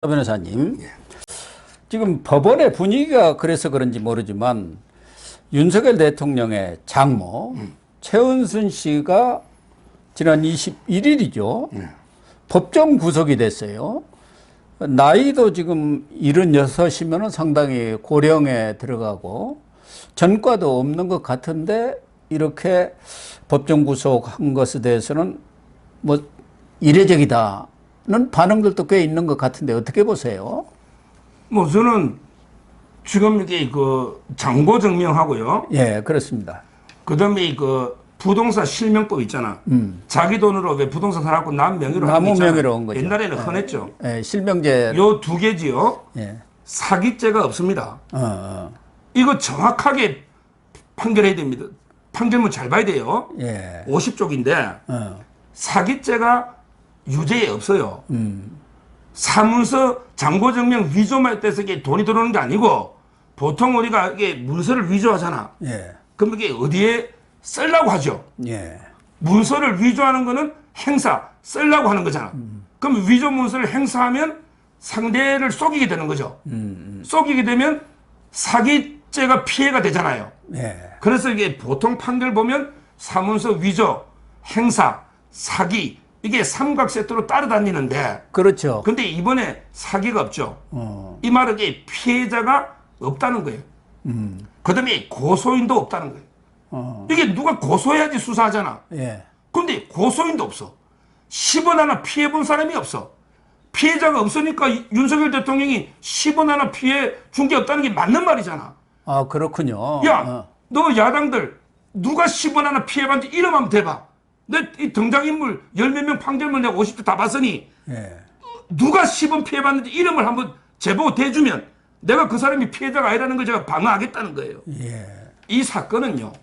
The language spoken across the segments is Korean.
변호사님, 지금 법원의 분위기가 그래서 그런지 모르지만 윤석열 대통령의 장모 최은순 씨가 지난 21일이죠. 법정 구속이 됐어요. 나이도 지금 76이면 상당히 고령에 들어가고 전과도 없는 것 같은데 이렇게 법정 구속한 것에 대해서는 뭐 이례적이다는 반응들도 꽤 있는 것 같은데 어떻게 보세요? 뭐 저는 지금 이게 그 장고 증명하고요. 예, 그렇습니다. 그다음에 그 부동산 실명법 있잖아. 자기 돈으로 왜 부동산 사갖고 남 명의로 남 하는 거 있잖아. 명의로 한 거죠. 옛날에는 흔했죠. 예, 실명제. 요 두 개지요. 예. 사기죄가 없습니다. 이거 정확하게 판결해야 됩니다. 판결문 잘 봐야 돼요. 예. 50쪽인데 사기죄가 유죄에 없어요. 사문서 장고증명 위조만 해서 이게 돈이 들어오는 게 아니고 보통 우리가 이게 문서를 위조하잖아. 예. 그럼 이게 어디에 쓰려고 하죠. 예. 문서를 위조하는 거는 행사, 쓰려고 하는 거잖아. 그럼 위조 문서를 행사하면 상대를 속이게 되는 거죠. 속이게 되면 사기죄가 피해가 되잖아요. 예. 그래서 이게 보통 판결 보면 사문서 위조, 행사, 사기 이게 삼각 세트로 따라다니는데 그렇죠. 근데 이번에 사기가 없죠. 이 말은 이게 피해자가 없다는 거예요. 그다음에 고소인도 없다는 거예요. 이게 누가 고소해야지 수사하잖아. 예. 근데 고소인도 없어. 10원 하나 피해본 사람이 없어. 피해자가 없으니까 윤석열 대통령이 10원 하나 피해 준 게 없다는 게 맞는 말이잖아. 아, 그렇군요. 야, 너 야당들 누가 10원 하나 피해봤는지 이름 한번 대봐. 내 이 등장인물 10몇 명 판결문 내가 50대 다 봤으니 예. 누가 10원 피해봤는지 이름을 한번 제보 대주면 내가 그 사람이 피해자가 아니라는 걸 제가 방어하겠다는 거예요. 예. 이 사건은요.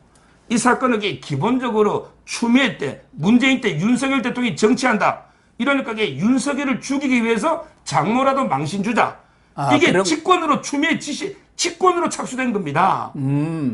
이 사건은 기본적으로 추미애 때 문재인 때 윤석열 대통령이 정치한다. 이러니까 이게 윤석열을 죽이기 위해서 장모라도 망신 주자. 아, 이게 그럼... 직권으로 추미애 지시 직권으로 착수된 겁니다.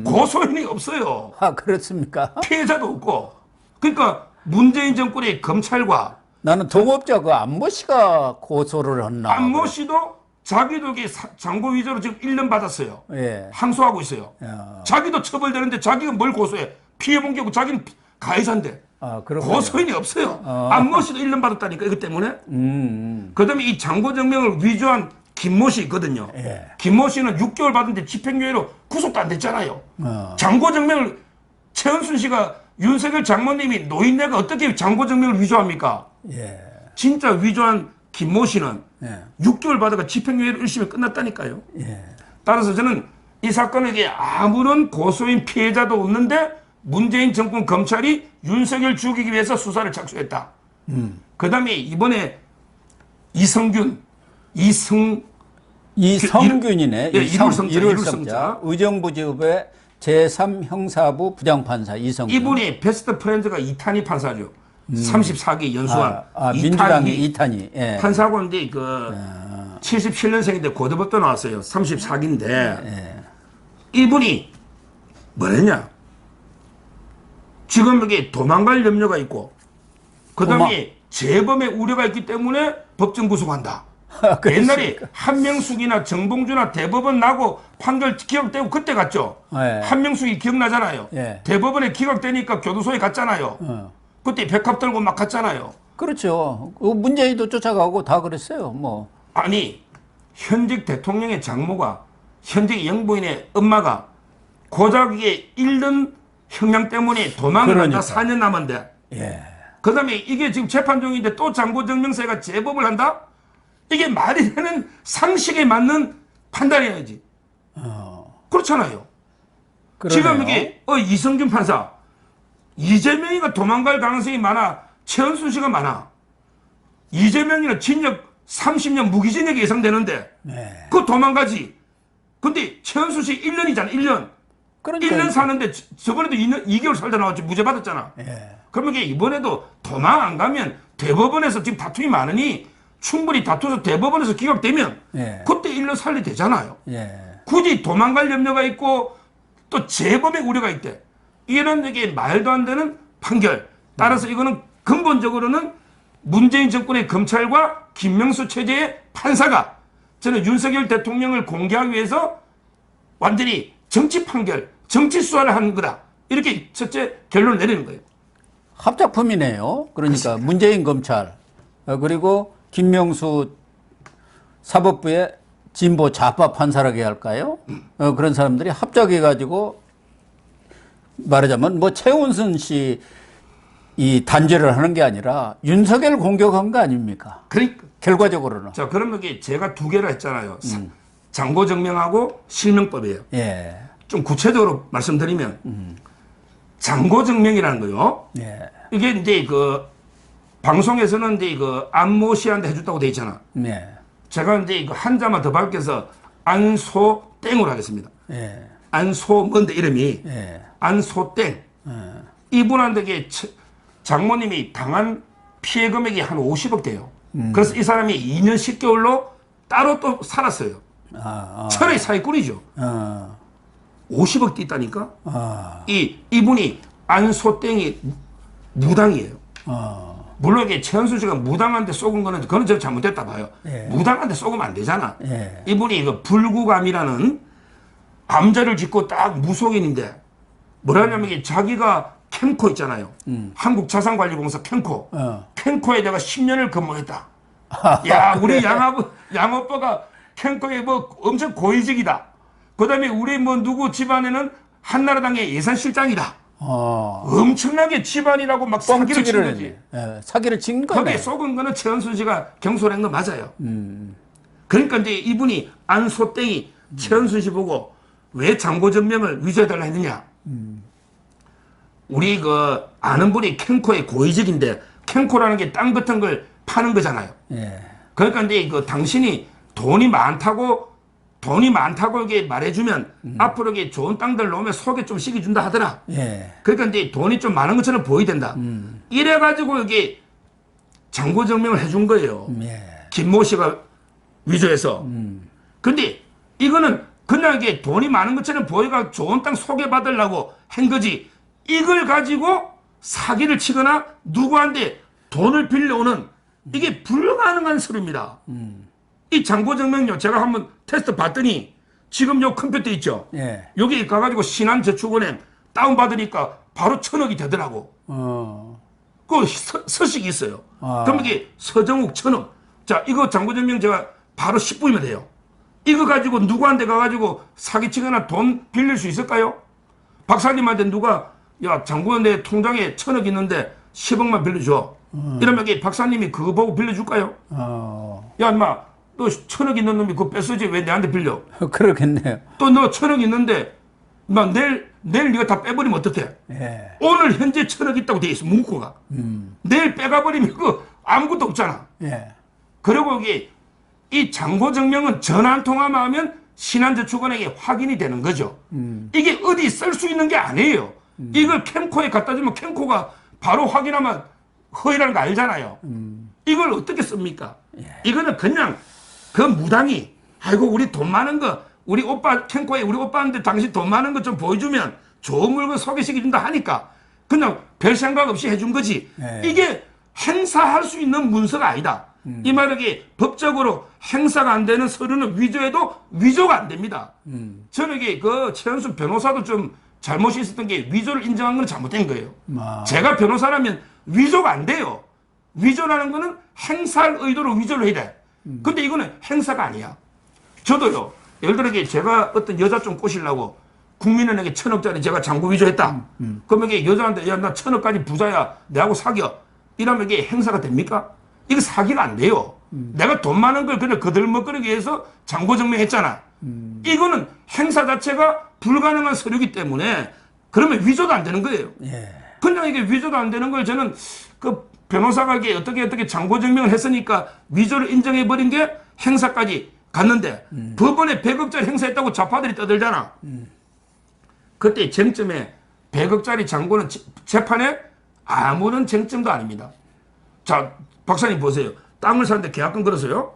고소인이 없어요. 아, 그렇습니까? 피해자도 없고. 그러니까 문재인 정권의 검찰과 나는 동업자 그 안모 씨가 고소를 했나. 안모 씨도 자기도 장고 위조로 지금 1년 받았어요. 예. 항소하고 있어요. 야. 자기도 처벌되는데 자기가 뭘 고소해? 피해본 게 없고 자기는 가해자인데. 아, 그렇군요. 고소인이 없어요. 안모 씨도 1년 받았다니까 이것 때문에. 그다음에 이 장고 증명을 위조한 김모 씨 있거든요. 예. 김모 씨는 6개월 받은데 집행유예로 구속도 안 됐잖아요. 장고 증명을 최은순 씨가 윤석열 장모님이 노인네가 어떻게 장고 증명을 위조합니까? 예. 진짜 위조한 김모 씨는 예. 6개월 받아가 집행유예로 1심에 끝났다니까요. 예. 따라서 따라서 저는 이 사건은 이게 아무런 고소인 피해자도 없는데 문재인 정권 검찰이 윤석열 죽이기 위해서 수사를 착수했다. 그 다음에 이번에 이성균이네. 예, 이룰성자. 의정부지법의 제3형사부 부장판사 이성균. 이분이 베스트 프렌즈가 이탄희 판사죠. 34기 연수한. 민주당의 이탄희. 예. 판사고인데 77년생인데 고대법도 나왔어요. 34기인데 예. 이분이 뭐랬냐? 지금 여기 도망갈 염려가 있고 그다음에 재범의 우려가 있기 때문에 법정 구속한다. 옛날에 한명숙이나 정봉주나 대법원 나고 판결 기각되고 그때 갔죠. 예. 한명숙이 기억나잖아요. 예. 대법원에 기각되니까 교도소에 갔잖아요. 그때 백합 들고 막 갔잖아요. 그렇죠. 그 문재인도 쫓아가고 다 그랬어요. 뭐. 아니 현직 대통령의 장모가 현직 영부인의 엄마가 고작 이게 잃는 형량 때문에 도망을 한다. 4년 남았는데. 예. 그 다음에 이게 지금 재판 중인데 또 장고증명서가 제법을 한다? 이게 말이 되는 상식에 맞는 판단이어야지. 그렇잖아요. 그러네요. 지금 이게 이성균 판사 이재명이가 도망갈 가능성이 많아. 최은순 씨가 많아. 이재명이는 징역 30년 무기징역이 예상되는데 네. 그거 도망가지. 근데 최은순 씨 1년이잖아. 1년. 그러니까 1년 사는데 저번에도 2개월 살다 나왔지. 무죄 받았잖아. 예. 그러면 이게 이번에도 도망 안 가면 대법원에서 지금 다툼이 많으니 충분히 다투어서 대법원에서 기각되면 예. 그때 1년 살리 되잖아요. 예. 굳이 도망갈 염려가 있고 또 재범의 우려가 있대. 이런 이게 말도 안 되는 판결. 따라서 이거는 근본적으로는 문재인 정권의 검찰과 김명수 체제의 판사가 저는 윤석열 대통령을 공개하기 위해서 완전히 정치 판결, 정치 수사를 하는 거다. 이렇게 첫째 결론을 내리는 거예요. 합작품이네요. 그러니까 문재인 검찰 그리고 김명수 사법부의 진보 좌파 판사라고 해야 할까요? 그런 사람들이 합작해가지고 말하자면 뭐 최은순 씨 이 단죄를 하는 게 아니라 윤석열 공격한 거 아닙니까? 그러니까 결과적으로는. 자, 그러면 이게 제가 두 개를 했잖아요. 장고증명하고 실명법이에요. 예. 좀 구체적으로 말씀드리면 장고증명이라는 거요. 예. 이게 이제 그 방송에서는 이제 그 안모 씨한테 해줬다고 돼 있잖아. 예. 제가 이제 그 한자만 더 밝혀서 안소땡으로 하겠습니다. 예. 안소 뭔데 이름이 예. 안소땡. 이분한테 이게 장모님이 당한 피해 금액이 한 50억 돼요. 그래서 이 사람이 2년 10개월로 따로 또 살았어요. 철의 사기꾼이죠. 50억 띠다니까. 이분이 안소땡이 무당이에요. 물론 이게 최현수 씨가 무당한테 쏘은 거는 그건 제가 잘못됐다 봐요. 예. 무당한테 쏘으면 안 되잖아. 예. 이분이 그 불구감이라는 암자를 짓고 딱 무속인인데 뭐라냐면 이게 자기가 캠코 있잖아요. 한국자산관리공사 캠코. 캠코에 내가 10년을 근무했다. 야, 우리 양오빠가 캠코에 뭐 엄청 고위직이다. 그 다음에 우리 뭐 누구 집안에는 한나라당의 예산실장이다. 엄청나게 집안이라고 막 사기를 친 거지. 예, 사기를 친 거네. 거기에 속은 거는 최은순 씨가 경솔한 거 맞아요. 그러니까 이제 이분이 안소땡이 최은순 씨 보고 왜 장고전명을 위조해달라 했느냐. 우리 그 아는 분이 캠코의 고위직인데 캠코라는 게 땅 같은 걸 파는 거잖아요. 예. 그러니까 이제 그 당신이 돈이 많다고 이게 말해주면 앞으로 이게 좋은 땅들 놓으면 속에 좀 시켜준다 하더라. 예. 그러니까 이제 돈이 좀 많은 것처럼 보이된다. 이래가지고 이게 장고증명을 해준 거예요. 예. 김모 씨가 위조해서. 근데 이거는 그냥 이게 돈이 많은 것처럼 보여가 좋은 땅 소개받으려고 한 거지. 이걸 가지고 사기를 치거나 누구한테 돈을 빌려오는 이게 불가능한 소리입니다. 이 장고증명요 제가 한번 테스트 봤더니 지금 요 컴퓨터 있죠. 예. 여기 가가지고 신한저축은행 다운받으니까 바로 1,000억이 되더라고. 그 서식이 있어요. 그럼 이게 서정욱 1,000억. 자, 이거 장고증명 제가 바로 10분이면 돼요. 이거 가지고 누구한테 가가지고 사기치거나 돈 빌릴 수 있을까요? 박사님한테 누가 야, 장고는 내 통장에 1,000억 있는데 10억만 빌려줘. 이러면 이게 박사님이 그거 보고 빌려줄까요? 야, 인마, 너 1,000억 있는 놈이 그거 뺏어지 왜 내한테 빌려? 그러겠네요. 또 너 1,000억 있는데, 인마, 내일 네가 다 빼버리면 어떡해? 예. 오늘 현재 1,000억 있다고 돼 있어, 문구가. 내일 빼가버리면 그거 아무것도 없잖아. 예. 그리고 이게 이 장고증명은 전화 한 통화만 하면 신한저축은행에 확인이 되는 거죠. 이게 어디 쓸 수 있는 게 아니에요. 이걸 캠코에 갖다 주면 캠코가 바로 확인하면 허위라는 거 알잖아요. 이걸 어떻게 씁니까? 이거는 그냥 그 무당이 아이고 우리 돈 많은 거 우리 오빠 캠코에 우리 오빠한테 당신 돈 많은 거 좀 보여주면 좋은 물건 소개시켜준다 하니까 그냥 별 생각 없이 해준 거지. 이게 행사할 수 있는 문서가 아니다. 이 말은 이게 법적으로 행사가 안 되는 서류는 위조해도 위조가 안 됩니다. 저는 이게 그 최현수 변호사도 좀 잘못이 있었던 게 위조를 인정한 건 잘못된 거예요. 제가 변호사라면 위조가 안 돼요. 위조라는 거는 행사할 의도로 위조를 해야 돼. 근데 이거는 행사가 아니야. 저도요. 예를 들어 제가 어떤 여자 좀 꼬시려고 국민은행에 1,000억짜리 제가 장고 위조했다. 그러면 이게 여자한테 야, 나 1,000억까지 부자야. 내하고 사겨. 이러면 이게 행사가 됩니까? 이거 사기가 안 돼요. 내가 돈 많은 걸 그냥 거들먹거리기 위해서 장고증명했잖아. 이거는 행사 자체가 불가능한 서류이기 때문에 그러면 위조도 안 되는 거예요. 예. 그냥 이게 위조도 안 되는 걸 저는 그 변호사가 이게 어떻게 장고증명을 했으니까 위조를 인정해버린 게 행사까지 갔는데 법원에 100억짜리 행사했다고 좌파들이 떠들잖아. 그때 쟁점에 100억짜리 장고는 재판에 아무런 쟁점도 아닙니다. 자, 박사님 보세요. 땅을 사는데 계약금 걸었어요.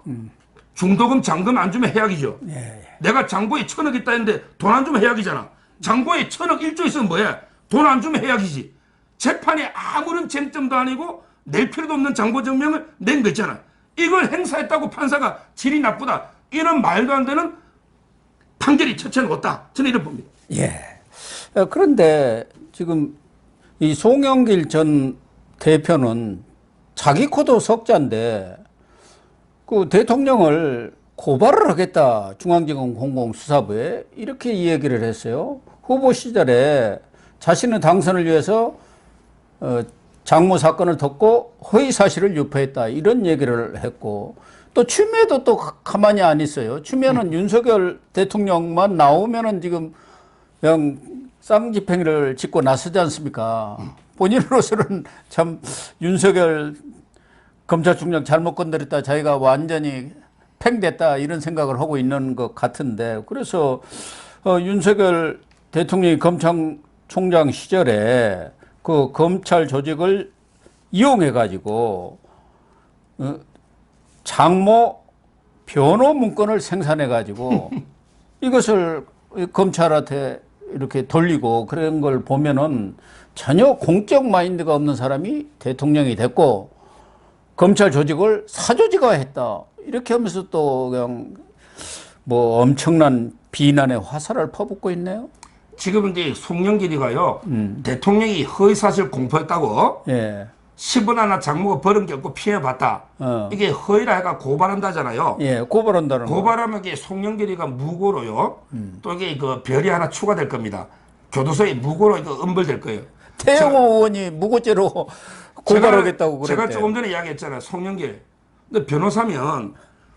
중도금, 잔금 안 주면 해약이죠. 예. 내가 장고에 1,000억 있다 했는데 돈 안 주면 해약이잖아. 장고에 1,000억 1조 있으면 뭐야? 돈 안 주면 해약이지. 재판에 아무런 쟁점도 아니고 낼 필요도 없는 장고증명을 낸 거 있잖아. 이걸 행사했다고 판사가 질이 나쁘다. 이런 말도 안 되는 판결이 첫째는 없다. 저는 이렇게 봅니다. 예. 그런데 지금 이 송영길 전 대표는 자기 코도 석자인데 그 대통령을 고발을 하겠다. 중앙지검 공공수사부에 이렇게 이야기를 했어요. 후보 시절에 자신의 당선을 위해서 장모 사건을 덮고 허위 사실을 유포했다. 이런 얘기를 했고 또 추미애도 또 가만히 안 있어요. 추미애는 윤석열 대통령만 나오면은 지금 그냥 쌍집행위를 짓고 나서지 않습니까? 본인으로서는 참 윤석열 검찰총장 잘못 건드렸다. 자기가 완전히 팽됐다. 이런 생각을 하고 있는 것 같은데 그래서 윤석열 대통령이 검찰총장 시절에 그 검찰 조직을 이용해 가지고 장모 변호 문건을 생산해 가지고 이것을 검찰한테 이렇게 돌리고 그런 걸 보면은 전혀 공적 마인드가 없는 사람이 대통령이 됐고 검찰 조직을 사조직화했다 이렇게 하면서 또 그냥 뭐 엄청난 비난의 화살을 퍼붓고 있네요. 지금 이제 송영길이가요 대통령이 허위사실 공표했다고 예. 10원 하나 장모가 벌은 게 없고 피해봤다. 이게 허위라 해가 고발한다잖아요. 예, 고발한다는 거. 고발하면 이게 송영길이가 무고로요. 또 이게 그 별이 하나 추가될 겁니다. 교도소에 무고로 이거 엄벌될 거예요. 태영호 의원이 무고죄로 고발하겠다고 그랬대요. 제가 조금 전에 이야기했잖아요. 송영길. 근데 변호사면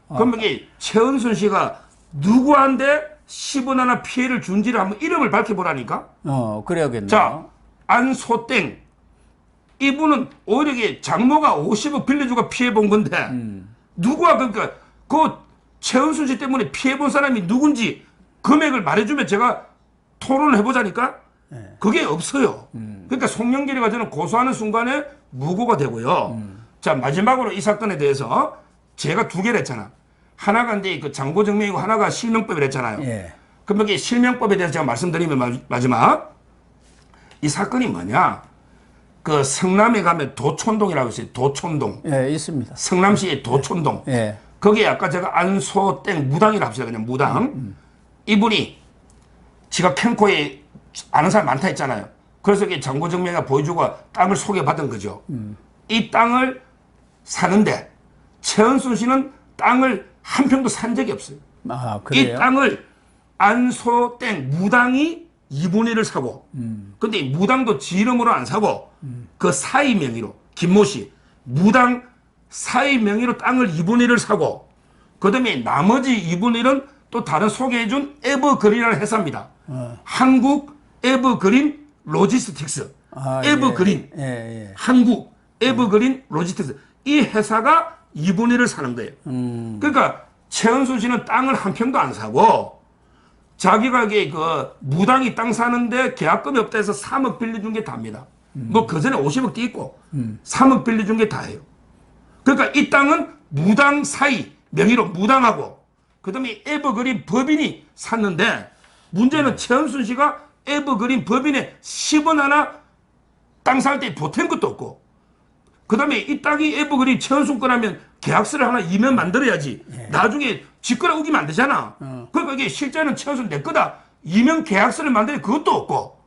그럼 이게 최은순 씨가 누구한테 10원 하나 피해를 준지를 한번 이름을 밝혀보라니까. 그래야겠네. 자, 안소땡. 이분은 오히려 이게 장모가 50억 빌려주고 피해본 건데 누구와 그러니까 그 최은순 씨 때문에 피해본 사람이 누군지 금액을 말해주면 제가 토론을 해보자니까 그게 없어요. 그러니까 송영길이가 저는 고소하는 순간에 무고가 되고요. 자, 마지막으로 이 사건에 대해서 제가 두 개를 했잖아. 하나가 이제 그 장고증명이고 하나가 실명법이라 했잖아요. 예. 그럼 이게 실명법에 대해서 제가 말씀드리면 마지막 이 사건이 뭐냐? 그 성남에 가면 도촌동이라고 있어요. 도촌동. 예, 있습니다. 성남시의 도촌동. 예. 거기에 아까 제가 안소땡 무당이라고 합시다. 그냥 무당. 이분이 지가 캠코에 아는 사람 많다 했잖아요. 그래서 이게 장고증명이가 보여주고 땅을 소개받은 거죠. 이 땅을 사는데 최은순 씨는 땅을 한 평도 산 적이 없어요. 아, 그래요? 이 땅을 안소땡 무당이 2분의 1을 사고 근데 이 무당도 지 이름으로 안 사고 그 사위 명의로 김모 씨 무당 사위 명의로 땅을 2분의 1을 사고 그 다음에 나머지 2분의 1은 또 다른 소개해준 에버그린이라는 회사입니다. 한국 에버그린 로지스틱스 에버그린 예, 예. 한국 에버그린 로지스틱스 이 회사가 2분의 1을 사는 거예요. 그러니까 최은순 씨는 땅을 한 평도 안 사고 자기가 이게 그 무당이 땅 사는데 계약금이 없다 해서 3억 빌려준 게 다입니다. 뭐 그 전에 50억도 있고 3억 빌려준 게 다예요. 그러니까 이 땅은 무당 사이 명의로 무당하고 그다음에 에버그린 법인이 샀는데 문제는 최은순 씨가 에버그린 법인에 10원 하나 땅 살 때 보탠 것도 없고 그다음에 이 땅이 에버그린 최은순 거라면 계약서를 하나 이면 만들어야지. 나중에 직거래 우기면 안 되잖아. 그러니까 이게 실제는 최은순 내 거다. 이면 계약서를 만드는 그것도 없고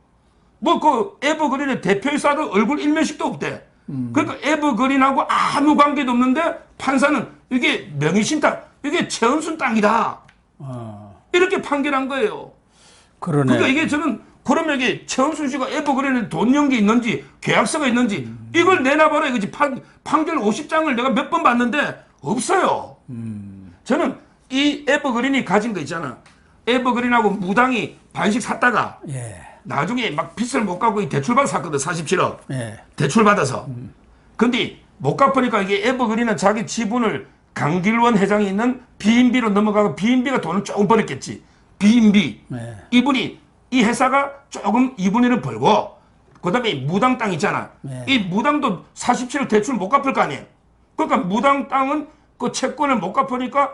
뭐 그 에버그린의 대표이사도 얼굴 일면식도 없대. 그러니까 에버그린하고 아무 관계도 없는데 판사는 이게 명의신탁 이게 최은순 땅이다. 이렇게 판결한 거예요. 그러네. 그러니까 이게 저는 그러면 이게 최은순 씨가 에버그린에 돈 연게 있는지 계약서가 있는지 이걸 내놔봐라 이거지. 판결 50장을 내가 몇 번 봤는데 없어요. 저는 이 에버그린이 가진 거 있잖아. 에버그린하고 무당이 반씩 샀다가 예. 나중에 막 빚을 못 갚고 대출받아 샀거든. 47억. 예. 대출받아서. 근데 못 갚으니까 이게 에버그린은 자기 지분을 강길원 회장이 있는 비인비로 넘어가고 비인비가 돈을 조금 벌었겠지. 비인비. 네. 이분이 이 회사가 조금 2분의 1을 벌고 그다음에 무당 땅 있잖아. 네. 이 무당도 47억 대출 못 갚을 거 아니에요. 그러니까 무당 땅은 그 채권을 못 갚으니까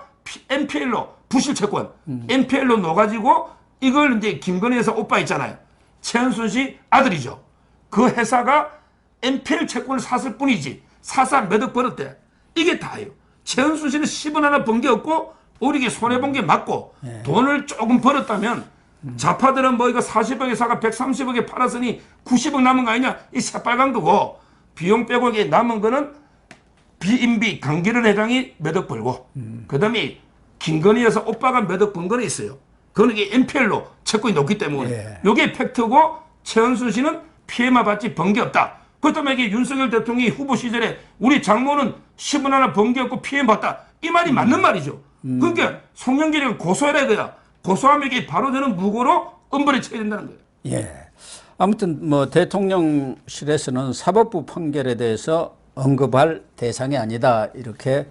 NPL로 부실 채권 NPL로 넣어가지고 이걸 이제 김건희 회사 오빠 있잖아요. 최은순 씨 아들이죠. 그 회사가 NPL 채권을 샀을 뿐이지 사사 몇억 벌었대. 이게 다예요. 최은순 씨는 10원 하나 번 게 없고 우리게 손해본 게 맞고 돈을 조금 벌었다면 좌파들은 뭐 이거 40억에 사가 130억에 팔았으니 90억 남은 거 아니냐? 이 새빨간 거고 비용 빼고 이게 남은 거는 비인비 강기른 회장이 몇 억 벌고 그다음에 김건희에서 오빠가 몇 억 번 거는 있어요. 그건 이게 NPL로 채권이 높기 때문에 이게 팩트고 최은순 씨는 피해만 받지 번 게 없다. 그렇다면 이게 윤석열 대통령이 후보 시절에 우리 장모는 10원 하나 번 게 없고 피해 받다. 이 말이 맞는 말이죠. 그러니까 송영길이가 고소해라 이거야. 고소하면 이게 바로 되는 무고로 엄벌에 쳐야 된다는 거예요. 예. 아무튼 뭐 대통령실에서는 사법부 판결에 대해서 언급할 대상이 아니다 이렇게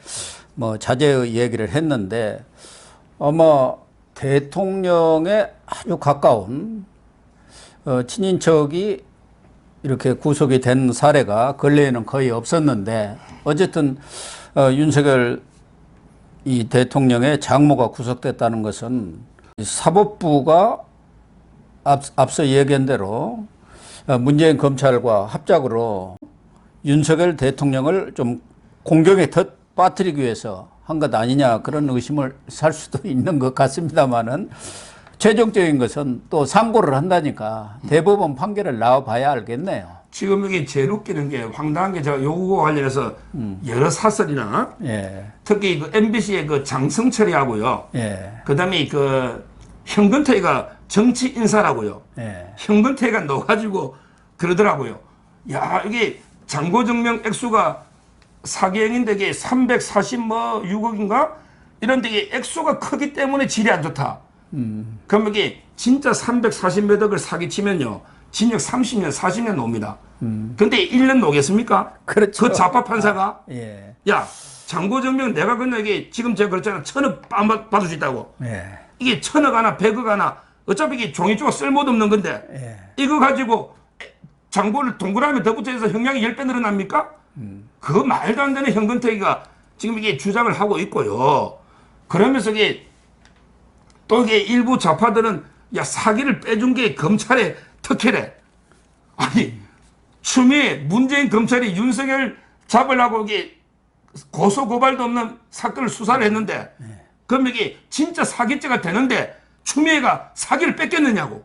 뭐 자제의 얘기를 했는데 아마 대통령에 아주 가까운 친인척이 이렇게 구속이 된 사례가 근래에는 거의 없었는데 어쨌든 윤석열 이 대통령의 장모가 구속됐다는 것은 사법부가 앞서 얘기한 대로 문재인 검찰과 합작으로 윤석열 대통령을 좀 공격에 더 빠뜨리기 위해서 한 것 아니냐 그런 의심을 살 수도 있는 것 같습니다만은 최종적인 것은 또 상고를 한다니까 대법원 판결을 나와봐야 알겠네요. 지금 이게 제일 웃기는 게 황당한 게 제가 요거 관련해서 여러 사설이나 특히 그 MBC의 그 장성철이하고요. 그다음에 그 현근태가 정치 인사라고요. 현근태가 넣어가지고 그러더라고요. 야 이게 잔고증명 액수가 사기행인데 이게 346억인가 이런데 이게 액수가 크기 때문에 질이 안 좋다. 그럼 이게 진짜 340몇 억을 사기치면요 징역 30년 40년 나옵니다. 근데 1년 나오겠습니까? 그렇죠. 그 좌파 판사가 야 잔고증명 내가 그냥 이게 지금 제가 그랬잖아 1,000억 받을 수 있다고. 이게 1,000억 하나 100억 하나 어차피 이게 종이 쪼가 쓸모도 없는 건데 이거 가지고 잔고를 동그라미 덧붙여서 형량이 10배 늘어납니까? 그 말도 안 되는 현근택이가 지금 이게 주장을 하고 있고요. 그러면서 이게 또 이게 일부 좌파들은 야 사기를 빼준 게 검찰의 특혜래. 아니 추미애 문재인 검찰이 윤석열 잡으려고 이게 고소 고발도 없는 사건을 수사를 했는데 그럼 이게 진짜 사기죄가 되는데 추미애가 사기를 뺏겼느냐고.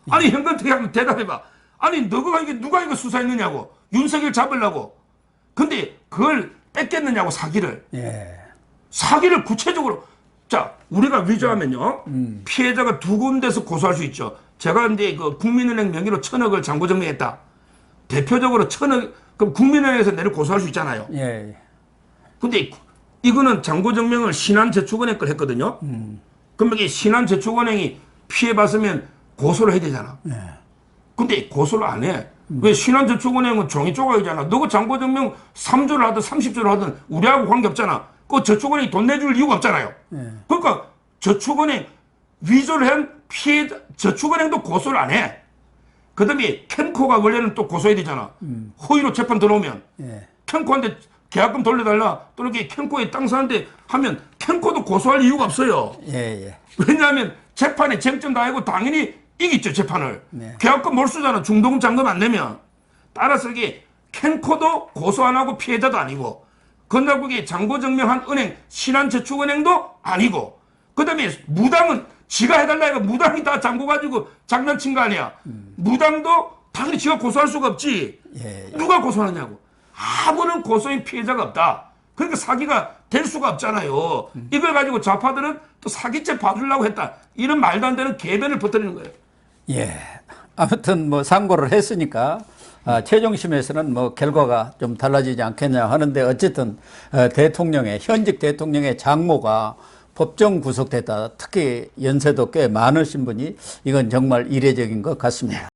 아니 현근택이 한번 대답해봐. 아니 누가 이거 수사했느냐고. 윤석열 잡으려고. 근데 그걸 뺏겼느냐고 사기를. 사기를 구체적으로 자 우리가 위조하면요 피해자가 두 군데서 고소할 수 있죠. 제가 이제 그 국민은행 명의로 1,000억을 잔고증명했다. 대표적으로 1,000억 그럼 국민은행에서 내를 고소할 수 있잖아요. 근데 이거는 잔고증명을 신한저축은행 걸 했거든요. 그럼 이게 신한저축은행이 피해봤으면 고소를 해야 되잖아. 근데 고소를 안 해. 왜 신한저축은행은 종이 조각이잖아. 너가 잔고증명 3조를 하든 30조를 하든 우리하고 관계없잖아. 그 저축은행이 돈 내줄 이유가 없잖아요. 그러니까 저축은행 위조를 한 피해자 저축은행도 고소를 안 해. 그 다음에 캔코가 원래는 또 고소해야 되잖아. 허위로 재판 들어오면 캔코한테 계약금 돌려달라 또는 캔코에 땅 사는데 하면 캔코도 고소할 이유가 없어요. 왜냐하면 재판에 쟁점 다 하고 당연히 이기죠 재판을. 계약금 몰수잖아. 중도금 잔금 안 내면. 따라서 이게 캔코도 고소 안 하고 피해자도 아니고 건달국이 잔고증명한 은행 신한저축은행도 아니고 그 다음에 무당은 지가 해달라 해가 무당이 다 잔고 가지고 장난친 거 아니야. 무당도 당연히 지가 고소할 수가 없지. 누가 고소하느냐고. 아무런 고소인 피해자가 없다. 그러니까 사기가 될 수가 없잖아요. 이걸 가지고 좌파들은 또 사기죄 봐주려고 했다. 이런 말도 안 되는 개변을 퍼뜨리는 거예요. 아무튼 뭐 상고를 했으니까 최종심에서는 뭐 결과가 좀 달라지지 않겠냐 하는데 어쨌든 현직 대통령의 장모가 법정 구속됐다. 특히 연세도 꽤 많으신 분이 이건 정말 이례적인 것 같습니다.